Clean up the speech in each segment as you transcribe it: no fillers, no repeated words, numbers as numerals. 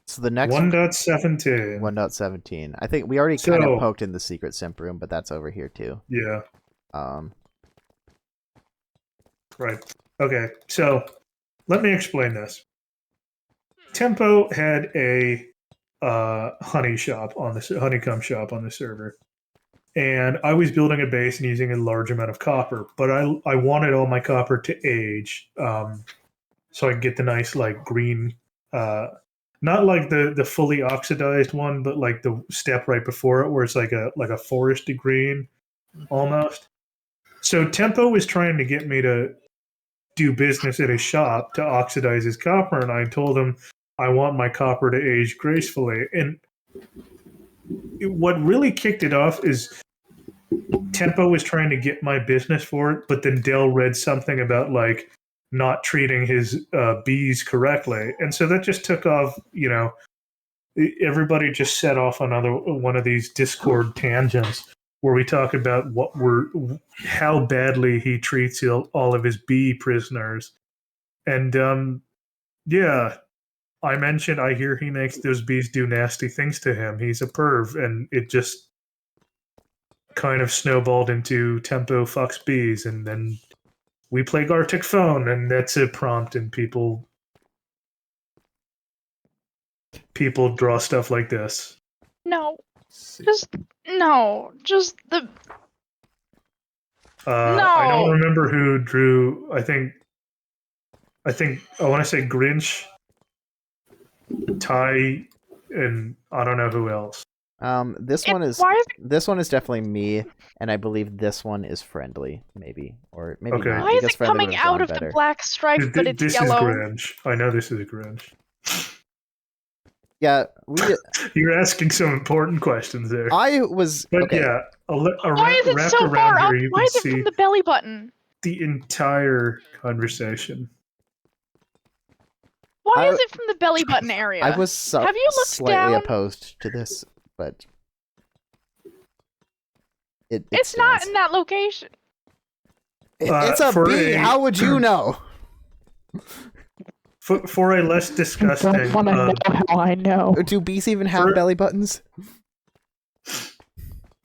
So the next 1.17. 1.17. I think we already kind of So, poked in the secret simp room, but that's over here too. yeah, Um, right. Okay, so let me explain this. Tempo had a honey shop on the honeycomb shop on the server, and I was building a base and using a large amount of copper, but I wanted all my copper to age, so I could get the nice like green, not like the fully oxidized one, but like the step right before it, where it's like a foresty green almost. So Tempo was trying to get me to do business at his shop to oxidize his copper, and I told him I want my copper to age gracefully. And what really kicked it off is Tempo was trying to get my business for it, but then Dell read something about like not treating his bees correctly, and so that just took off. Everybody just set off another one of these Discord tangents where we talk about how badly he treats all of his bee prisoners, and yeah, I hear he makes those bees do nasty things to him. He's a perv, and it just kind of snowballed into Tempo fucks bees, and then we play Gartic Phone, and that's a prompt, and people draw stuff like this. No, just the I don't no. remember who drew. I want to say Grinch, Ty, and I don't know who else. this It, one is why is this one is definitely me, and I believe this one is Friendly, maybe, or maybe Okay. not. why is because it Friendly coming would have out drawn of better. the black stripe, but it's This yellow? is Grinch. I know this is a Grinch. Yeah, You're asking some important questions there. I was But okay. yeah, Why is it wrapped so around far up? here, you Why can is it see from the belly button? the entire conversation. Why is it from the belly button area? I was Have you looked slightly down? opposed to this, but It's not stands. in that location. It's a for bee. a- How would you know? For a less disgusting, Don't want to know how I know. Do bees even have For- belly buttons?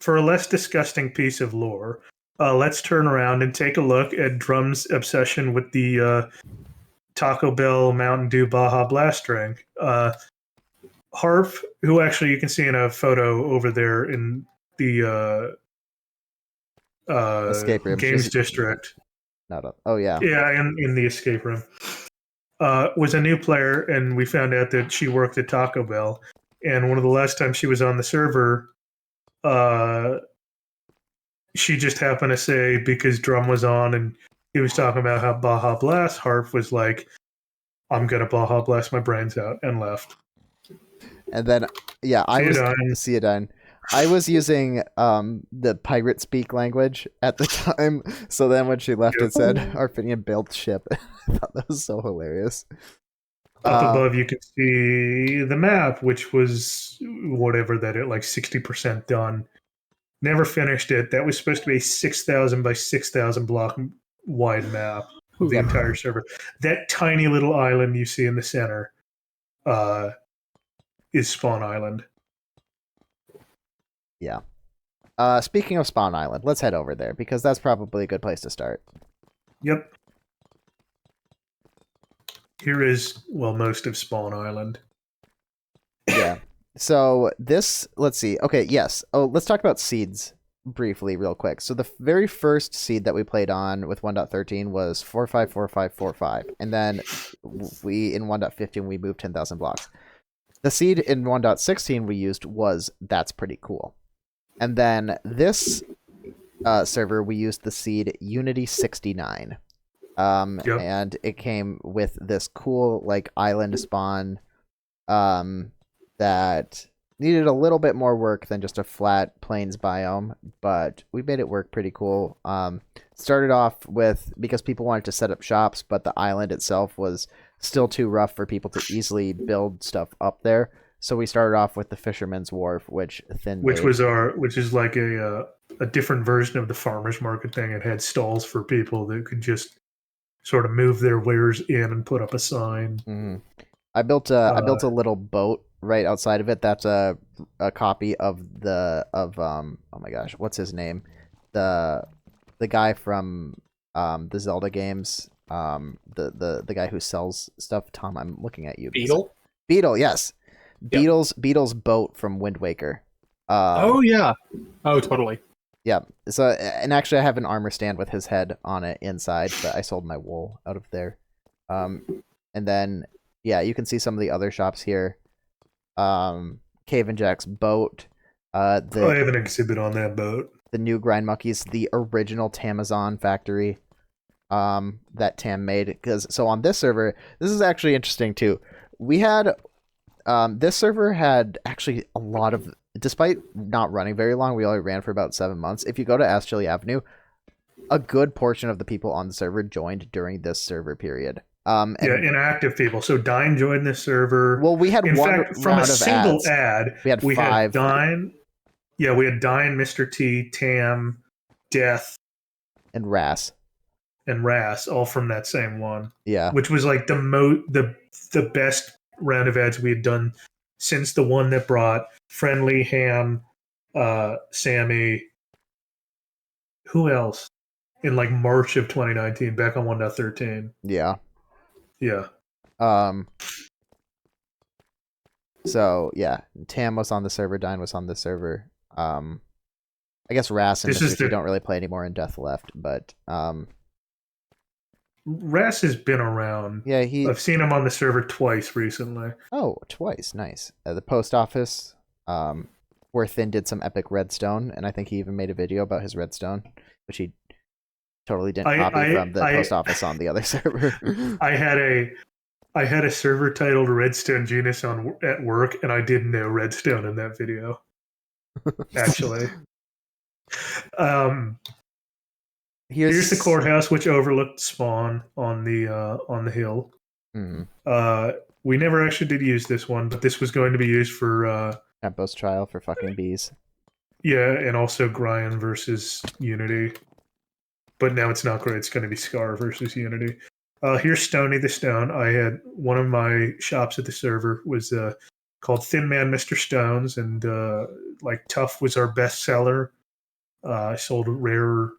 for a less disgusting piece of lore, let's turn around and take a look at Drum's obsession with the Taco Bell Mountain Dew Baja Blast drink. Harf, who actually you can see in a photo over there in the Escape room. games district. Not a, oh yeah. Yeah, in the escape room. Was a new player, and we found out that she worked at Taco Bell. And one of the last times she was on the server, she just happened to say, because Drum was on and he was talking about how Baja Blast, Harf was like, I'm going to Baja Blast my brains out, and left. And then yeah, Ceodine. I was using the pirate speak language at the time, so then when she left, it said Arfinian built ship. I thought that was so hilarious. Up above, you can see the map, which was whatever that it like 60% done. Never finished it. That was supposed to be a 6,000 by 6,000 block wide map of the entire server. That tiny little island you see in the center is Spawn Island. Yeah. Speaking of Spawn Island, let's head over there because that's probably a good place to start. Yep. Here is, well, most of Spawn Island. Yeah. So this, let's see. Okay, yes. Oh, let's talk about seeds briefly real quick. So the very first seed that we played on with 1.13 was 454545. And then we, in 1.15, we moved 10,000 blocks. The seed in 1.16 we used was That's Pretty Cool. And then this server, we used the seed Unity 69. And it came with this cool like island spawn that needed a little bit more work than just a flat plains biome, but we made it work pretty cool. Started off with, because people wanted to set up shops, but the island itself was still too rough for people to easily build stuff up there. So we started off with the Fisherman's Wharf, which is like a different version of the farmers market thing. It had stalls for people that could just sort of move their wares in and put up a sign. Mm-hmm. I built a little boat right outside of it. That's a copy of oh my gosh, what's his name? The guy from the Zelda games. The guy who sells stuff. Tom, I'm looking at you. Beetle? Beetle, yes. Yep. Beetle's boat from Wind Waker. Oh yeah. Oh totally. Yeah. So, and actually, I have an armor stand with his head on it inside, but I sold my wool out of there. And then, yeah, you can see some of the other shops here. Cave and Jack's boat. I have an exhibit on that boat. The new Grind Monkeys, the original Tamazon factory. That Tam made. So on this server, this is actually interesting too. We had, this server had actually a lot of. Despite not running very long, we only ran for about 7 months. If you go to Ask Chili Avenue, a good portion of the people on the server joined during this server period. Inactive people. So Dine joined this server. Well, we had in one fact, from round a of single ads. ad, We had 5. had Dine. Yeah, we had Dine, Mr. T, Tam, Death, And Ras. and Ras, all from that same one. Yeah. Which was like the best round of ads we had done since the one that brought Friendly, Ham, Sammy. Who else? In like March of 2019, back on 1.13. Yeah. Yeah. So yeah, Tam was on the server, Dine was on the server. I guess Ras and Mr. T don't really play anymore in Death Left, but Ras has been around. yeah, I've seen him on the server twice recently. Oh, twice, nice. The post office, where Thin did some epic redstone, and I think he even made a video about his redstone, which he totally didn't copy from the post office on the other server. I had a server titled Redstone Genius at work, and I did no redstone in that video. Actually, here's the courthouse, which overlooked spawn on the hill. Mm. We never actually did use this one, but this was going to be used for Tempo's trial for fucking bees. Yeah, and also Gryan versus Unity. But now it's not great. It's going to be Scar versus Unity. Here's Stony the Stone. I had one of my shops at the server was called Thin Man Mr. Stones, and like Tough was our best seller. I sold rare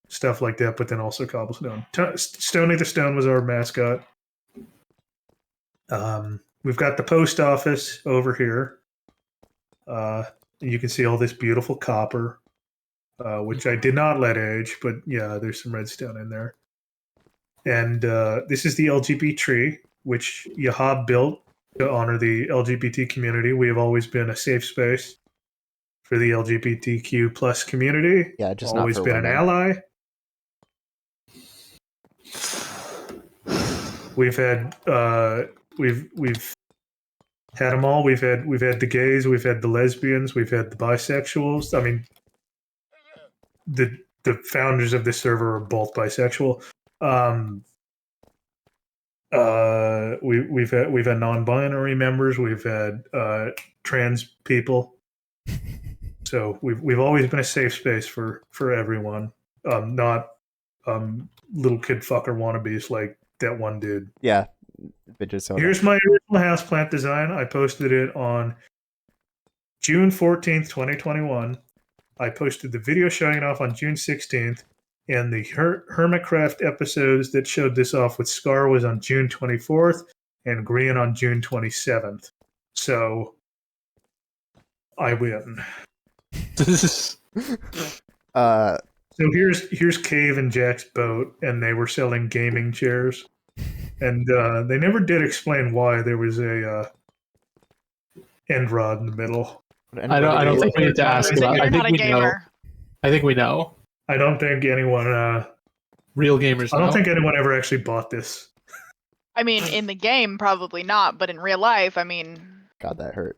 stuff like that, but then also Cobblestone. Stony the Stone was our mascot. We've got the post office over here. You can see all this beautiful copper, which I did not let age, but yeah, there's some redstone in there. And this is the LGBT tree, which Yahab built to honor the LGBT community. We have always been a safe space for the LGBTQ plus community. Yeah, just always not for been women. an ally. We've had we've had them all. We've had the gays, we've had the lesbians, we've had the bisexuals. I mean, the founders of this server are both bisexual. We've had non-binary members. We've had trans people. So we've always been a safe space for everyone. Not little kid fucker wannabes like that one dude. Yeah. Here's my original houseplant design. I posted it on June 14th, 2021. I posted the video showing it off on June 16th. And the Hermitcraft episodes that showed this off with Scar was on June 24th and Green on June 27th. So I win. So here's Cave and Jack's boat, and they were selling gaming chairs. And they never did explain why there was a end rod in the middle. I don't think we need to ask about. I think we know. I think we know. I don't think anyone. Real gamers. I don't think anyone ever actually bought this. I mean, in the game, probably not, but in real life, I mean. God, that hurt.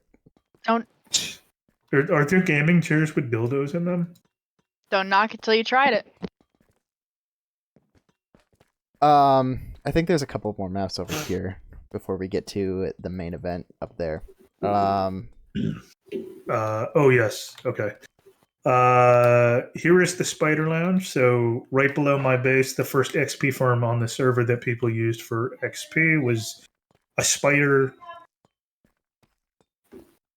Don't. Are there gaming chairs with dildos in them? Don't knock it till you tried it. I think there's a couple more maps over here before we get to the main event up there. Oh yes. Okay. Here is the Spider Lounge. So right below my base, the first XP farm on the server that people used for XP was a spider.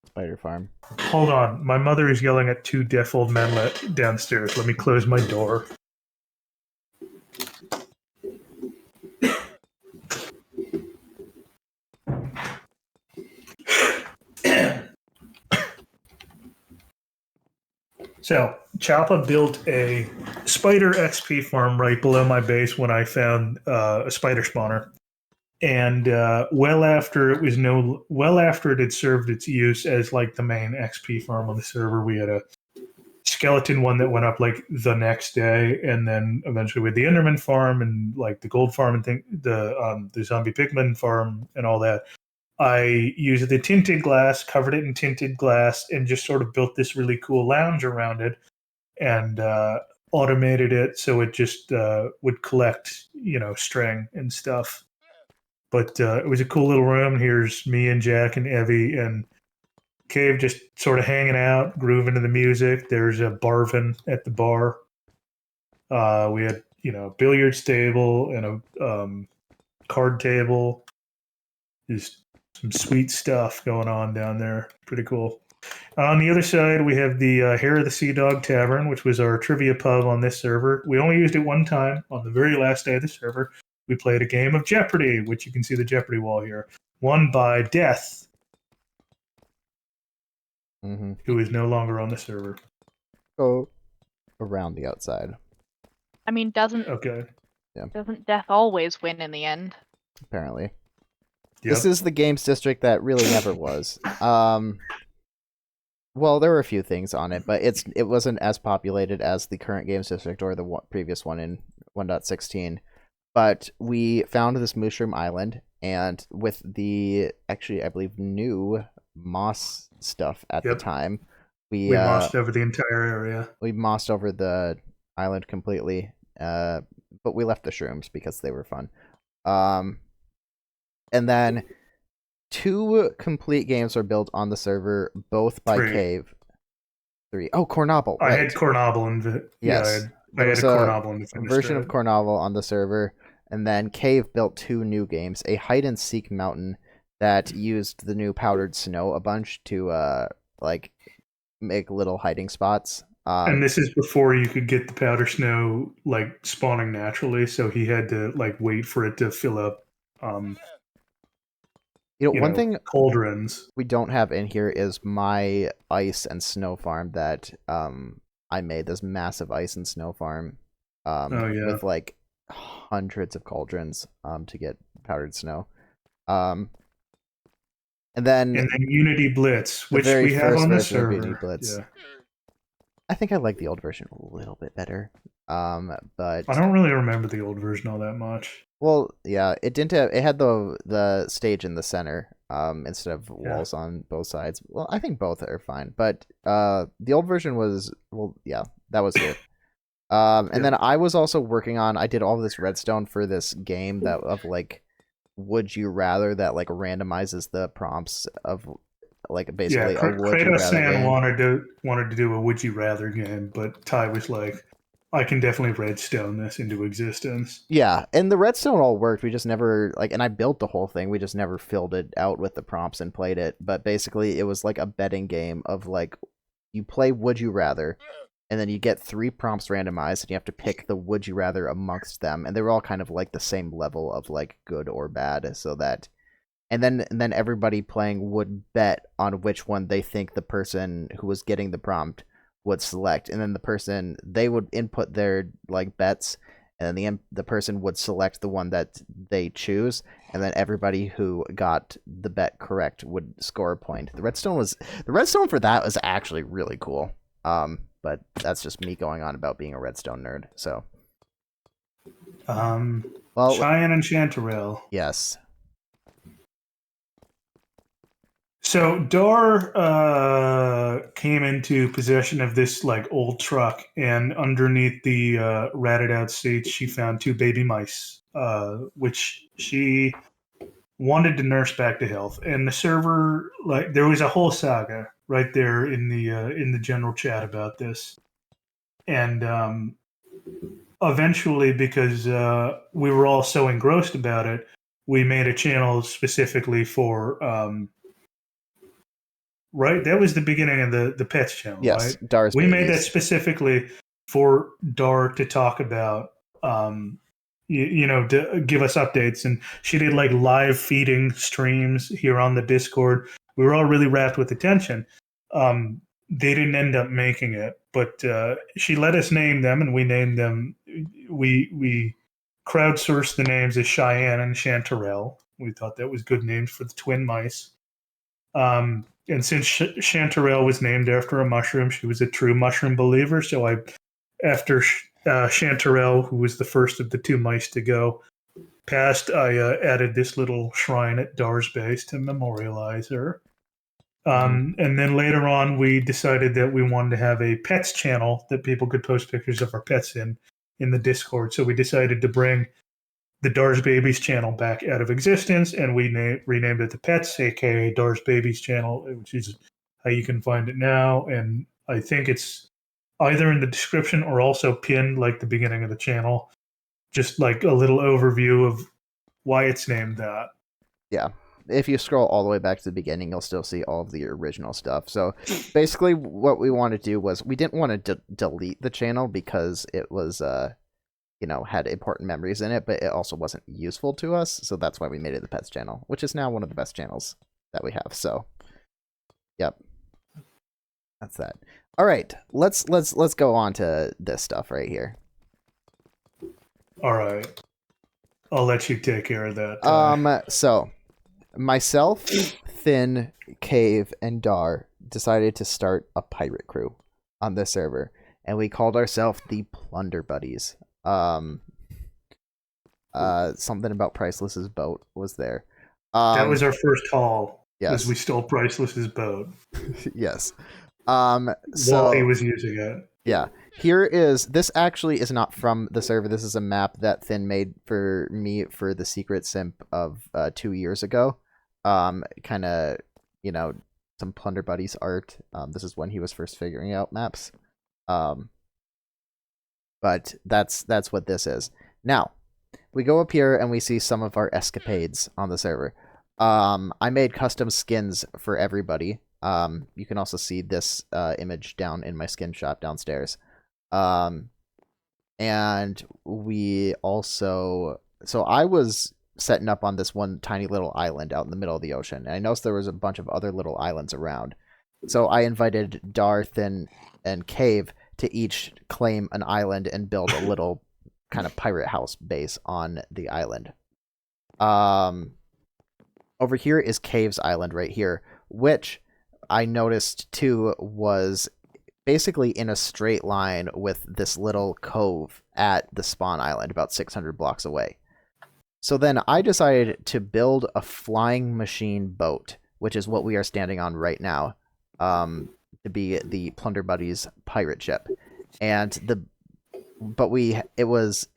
Spider farm. Hold on, my mother is yelling at two deaf old men downstairs. Let me close my door. So, Choppa built a spider XP farm right below my base when I found a spider spawner, and well after it had served its use as like the main XP farm on the server, we had a skeleton one that went up like the next day, and then eventually with the Enderman farm and like the gold farm and the zombie pigman farm and all that. I used the tinted glass, covered it in tinted glass, and just sort of built this really cool lounge around it, and automated it so it just would collect, string and stuff. But it was a cool little room. Here's me and Jack and Evie and Cave just sort of hanging out, grooving to the music. There's a Barvin at the bar. We had, billiards table and a card table. Just some sweet stuff going on down there. Pretty cool. On the other side, we have the Hair of the Sea Dog Tavern, which was our trivia pub on this server. We only used it one time on the very last day of the server. We played a game of Jeopardy, which you can see the Jeopardy wall here, won by Death, who is no longer on the server. Go around the outside. I mean, doesn't Death always win in the end? Apparently. Yep. This is the games district that really never was. Well, there were a few things on it, but it wasn't as populated as the current games district or the previous one in 1.16. But we found this Mushroom Island, and with the actually, I believe, new moss stuff at the time, we mossed over the entire area. We mossed over the island completely, but we left the shrooms because they were fun. And then 2 complete games were built on the server, both by 3. Cave. 3. Oh, Cornobble. I right. had Cornobble in the Yes. I had a Cornobble in the version of Cornobble on the server, and then Cave built 2 new games: a hide and seek mountain that used the new powdered snow a bunch to make little hiding spots. And this is before you could get the powder snow like spawning naturally, so he had to like wait for it to fill up. One thing cauldrons we don't have in here is my ice and snow farm that I made. This massive ice and snow farm with like hundreds of cauldrons to get powdered snow. And then Unity Blitz, which we have on the server. Blitz. Yeah. I think I like the old version a little bit better. But I don't really remember the old version all that much. Well, yeah, it didn't have. It had the stage in the center instead of walls on both sides. Well, I think both are fine, but the old version was that was good. And then I was also working on. I did all this redstone for this game that of like, would you rather that like randomizes the prompts of like basically a would you rather game. wanted to do a would you rather game, but Ty was like, I can definitely redstone this into existence. Yeah, and the redstone all worked. We just never and I built the whole thing. We just never filled it out with the prompts and played it. But basically, it was like a betting game of like, you play would you rather, and then you get 3 prompts randomized, and you have to pick the would you rather amongst them, and they were all kind of like the same level of like good or bad, so that. And then everybody playing would bet on which one they think the person who was getting the prompt would select, and then they would input their like bets, and then the person would select the one that they choose, and then everybody who got the bet correct would score a point. The redstone for that was actually really cool. But that's just me going on about being a redstone nerd. So, Cheyenne and Chanterelle. Yes. So Dar came into possession of this like old truck, and underneath the ratted out seats, she found 2 baby mice, which she wanted to nurse back to health. And the server, like, there was a whole saga right there in the general chat about this, and eventually, because we were all so engrossed about it, we made a channel specifically for right. That was the beginning of the pets channel, Yes, right? Dar's We made that babies. specifically for Dar to talk about, to give us updates. And she did like live feeding streams here on the Discord. We were all really wrapped with attention. They didn't end up making it, but she let us name them, and we named them. We crowdsourced the names as Cheyenne and Chanterelle. We thought that was good names for the twin mice. And since Chanterelle was named after a mushroom, she was a true mushroom believer. So after Chanterelle, who was the first of the two mice to go, passed, I added this little shrine at Dar's base to memorialize her. And then later on, we decided that we wanted to have a pets channel that people could post pictures of our pets in the Discord. So we decided to bring the Dar's Babies channel back out of existence, and we renamed it the Pets, aka Dar's Babies channel, which is how you can find it now. And I think it's either in the description or also pinned like the beginning of the channel, just like a little overview of why it's named that. Yeah. If you scroll all the way back to the beginning, you'll still see all of the original stuff. So basically what we wanted to do was we didn't want to delete the channel because it was, had important memories in it, but it also wasn't useful to us. So that's why we made it the Pets channel, which is now one of the best channels that we have. So, yep. That's that. All right. Let's go on to this stuff right here. All right. I'll let you take care of that. So myself, Thin, Cave, and Dar decided to start a pirate crew on this server, and we called ourselves the Plunder Buddies. Something about Priceless's boat was there. That was our first haul. Yes, because we stole Priceless's boat. Yes. While he was using it. Yeah. This actually is not from the server. This is a map that Thin made for me for the Secret Simp of 2 years ago. Kind of, some Plunder Buddies art. This is when he was first figuring out maps. But that's what this is. Now, we go up here and we see some of our escapades on the server. I made custom skins for everybody. You can also see this image down in my skin shop downstairs. And we also... So I was setting up on this one tiny little island out in the middle of the ocean. And I noticed there was a bunch of other little islands around. So I invited Darth and Cave to each claim an island and build a little kind of pirate house base on the island. Over here is Cave's island right here, which I noticed too was basically in a straight line with this little cove at the spawn island about 600 blocks away. So then I decided to build a flying machine boat, which is what we are standing on right now, to be the Plunder Buddies pirate ship. And it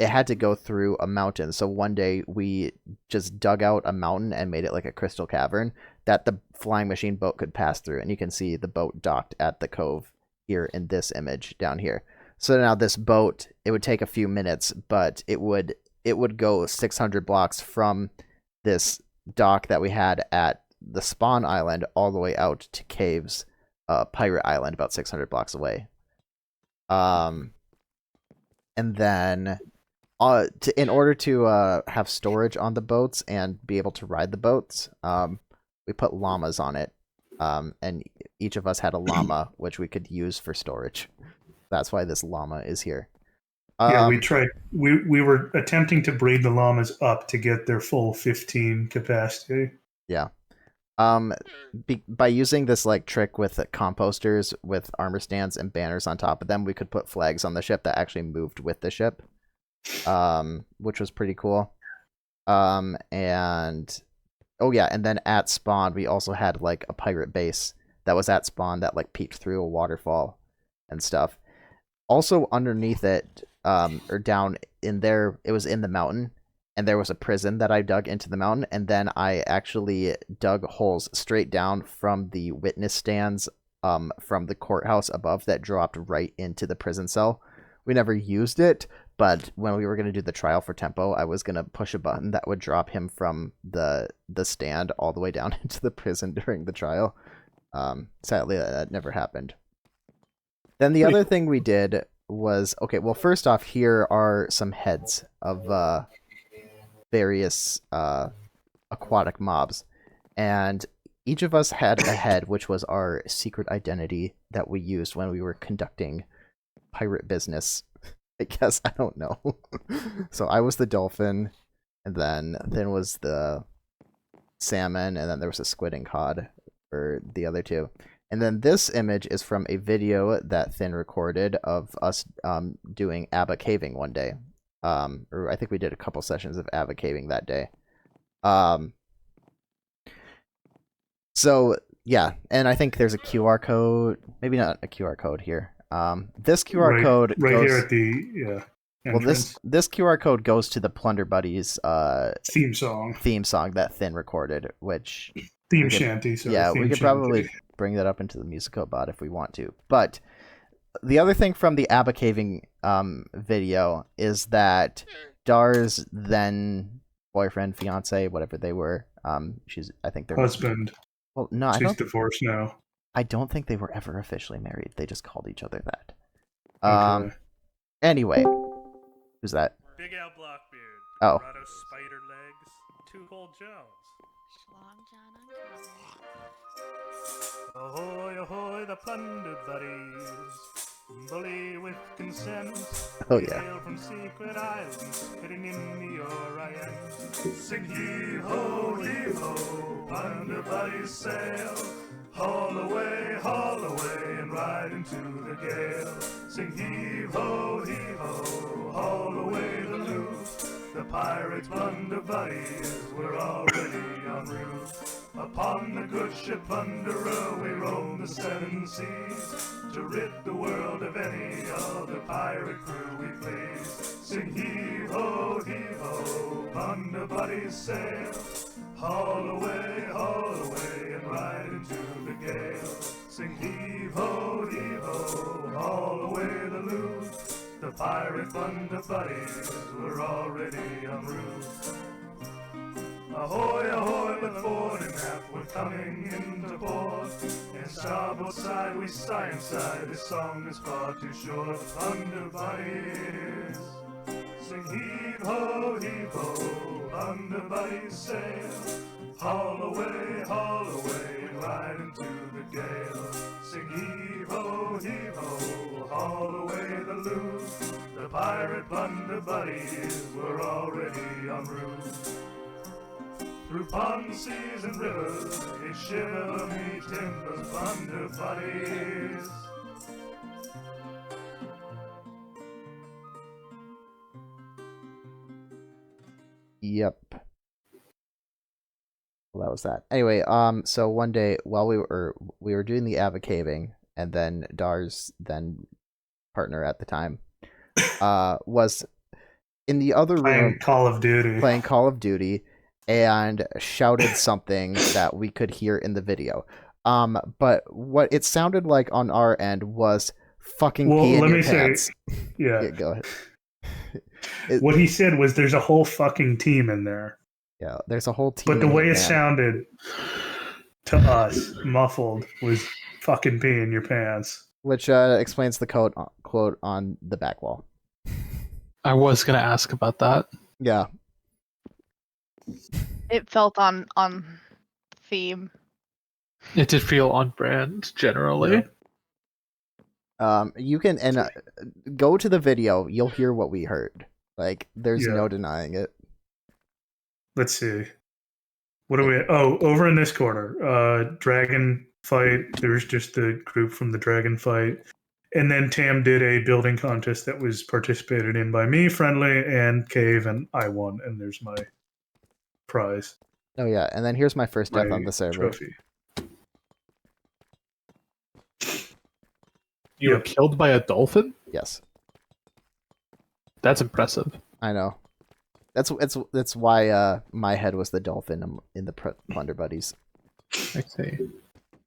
had to go through a mountain. So one day we just dug out a mountain and made it like a crystal cavern that the flying machine boat could pass through. And you can see the boat docked at the cove here in this image down here. So now this boat, it would take a few minutes, but it would go 600 blocks from this dock that we had at the spawn island all the way out to Cave's pirate island about 600 blocks away. And then in order to have storage on the boats and be able to ride the boats, we put llamas on it. And each of us had a llama, which we could use for storage. That's why this llama is here. Yeah, we tried. We were attempting to breed the llamas up to get their full 15 capacity. Yeah. By using this like trick with composters with armor stands and banners on top of them, we could put flags on the ship that actually moved with the ship, which was pretty cool. And oh yeah, and then at spawn we also had like a pirate base that was at spawn that like peeked through a waterfall and stuff. Also underneath it, or down in there, it was in the mountain. And there was a prison that I dug into the mountain, and then I actually dug holes straight down from the witness stands from the courthouse above that dropped right into the prison cell. We never used it, But when we were going to do the trial for Tempo, I was going to push a button that would drop him from the stand all the way down into the prison during the trial. Sadly, that never happened. Then the other thing we did was, okay, well, first off, here are some heads of various aquatic mobs. And each of us had a head, which was our secret identity that we used when we were conducting pirate business. I guess, I don't know. So I was the dolphin, and then was the salmon, and then there was a squid and cod for the other two. And then this image is from a video that Thin recorded of us doing Abba caving one day. Or I think we did a couple sessions of Abba caving that day. So yeah, and I think there's a QR code. Maybe not a QR code here. This QR code goes, here at the well, this QR code goes to the Plunder Buddies theme song that Thin recorded, which theme shanty. So yeah, we could probably bring that up into the Musico bot if we want to. But the other thing from the Abba caving video is that Dar's then boyfriend, fiance, whatever they were, I think their husband. Well, no, she's divorced now. I don't think they were ever officially married. They just called each other that. Okay. Anyway, who's that? Big Al Blockbeard. Oh. Dorado Spider Legs. Too Cold Jones. Ahoy, ahoy, the Plunder Buddies. Bully with consent. Oh yeah. Hail from secret islands, hidden in the Orient. Sing heave-ho, heave-ho, Plunder Buddies sail. Haul away, and ride into the gale. Sing heave-ho, haul away the loot. The pirates' Plunder Buddies were already en route. Upon the good ship Plunderer we roam the seven seas, to rid the world of any other pirate crew we please. Sing heave-ho, Plunder Buddies sail. Haul away, and ride into the gale. Sing heave-ho, haul away the loot. The pirate Plunder Buddies were already en route. Ahoy, ahoy, but fore and aft we're coming into port. And starboard side we sigh inside, this song is far too short. Plunder Buddies, sing heave-ho, Plunder Buddies sail. Haul away, and ride into the gale. Sing heave-ho, haul away the loot. The pirate Plunder Buddies were already en route. Through ponds, seas, and rivers, they shiver me timbers, Plunder Buddies. Yep. Well, that was that. Anyway, so one day while we were doing the Abba caving, and then Dar's then partner at the time was in the other room playing Call of Duty, and shouted something that we could hear in the video. But what it sounded like on our end was fucking pee in your pants. Yeah, go ahead. What he said was, "There's a whole fucking team in there." Yeah, there's a whole team. But the way it sounded to us, muffled, was "fucking pee in your pants," which explains the quote on the back wall. I was gonna ask about that. Yeah. It felt on theme. It did feel on brand generally. You can go to the video. You'll hear what we heard. Like, there's no denying it. Let's see. What are we? Oh, over in this corner, dragon fight. There's just the group from the dragon fight, and then Tam did a building contest that was participated in by me, Friendly, and Cave, and I won. And there's my prize. Oh yeah, and then here's my first death on the server. Trophy. You were killed by a dolphin? Yes. That's impressive. I know. That's why my head was the dolphin in the Plunder Buddies. I see.